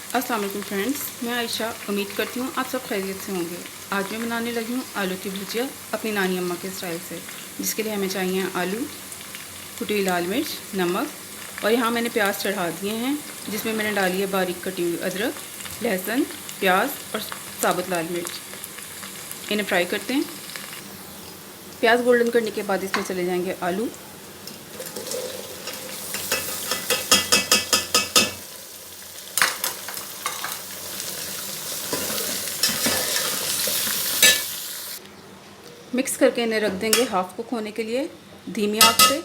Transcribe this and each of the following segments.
अस्सलाम वालेकुम फ्रेंड्स, मैं आयशा उम्मीद करती हूँ आप सब खैरियत से होंगे। आज मैं बनाने लगी हूँ आलू की भुजिया अपनी नानी अम्मा के स्टाइल से, जिसके लिए हमें चाहिए आलू, कुटी हुई लाल मिर्च, नमक और यहाँ मैंने प्याज चढ़ा दिए हैं, जिसमें मैंने डाली है बारीक कटी हुई अदरक, लहसुन, प्याज और साबुत लाल मिर्च। इन्हें फ्राई करते हैं। प्याज गोल्डन करने के बाद इसमें चले जाएंगे आलू। मिक्स करके इन्हें रख देंगे हाफ कुक होने के लिए धीमी आंच पे।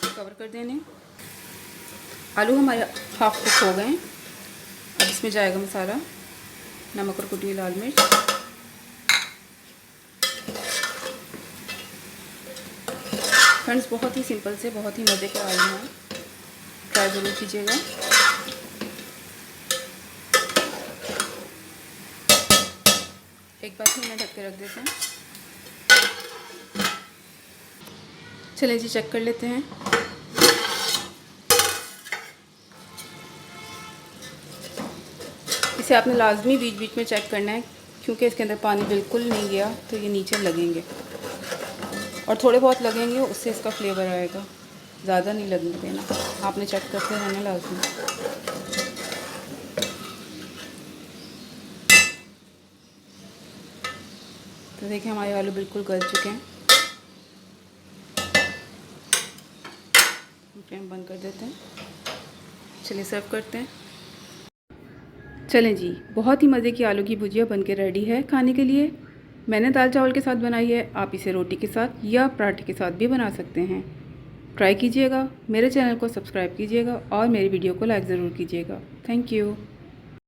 कवर कर देने। आलू हमारे हाफ कुक हो गए हैं। अब इसमें जाएगा मसाला, नमक और कुटी हुई लाल मिर्च, फ्रेंड्स बहुत ही सिंपल से बहुत ही मज़े के आलू हैं, ट्राई ज़रूर कीजिएगा। एक बार फिर मैं ढक के रख देते हैं। चलिए जी चेक कर लेते हैं। इसे आपने लाजमी बीच बीच में चेक करना है, क्योंकि इसके अंदर पानी बिल्कुल नहीं गया तो ये नीचे लगेंगे, और थोड़े बहुत लगेंगे उससे इसका फ्लेवर आएगा, ज़्यादा नहीं लगने देना। आपने चेक करते रहना लाजमी। तो देखिए हमारे आलू बिल्कुल गल चुके हैं। फ्लेम बंद कर देते हैं। चलिए सर्व करते हैं। चलें जी, बहुत ही मज़े की आलू की भुजिया बनके रेडी है खाने के लिए। मैंने दाल चावल के साथ बनाई है, आप इसे रोटी के साथ या पराठे के साथ भी बना सकते हैं। ट्राई कीजिएगा, मेरे चैनल को सब्सक्राइब कीजिएगा और मेरी वीडियो को लाइक ज़रूर कीजिएगा। Thank you.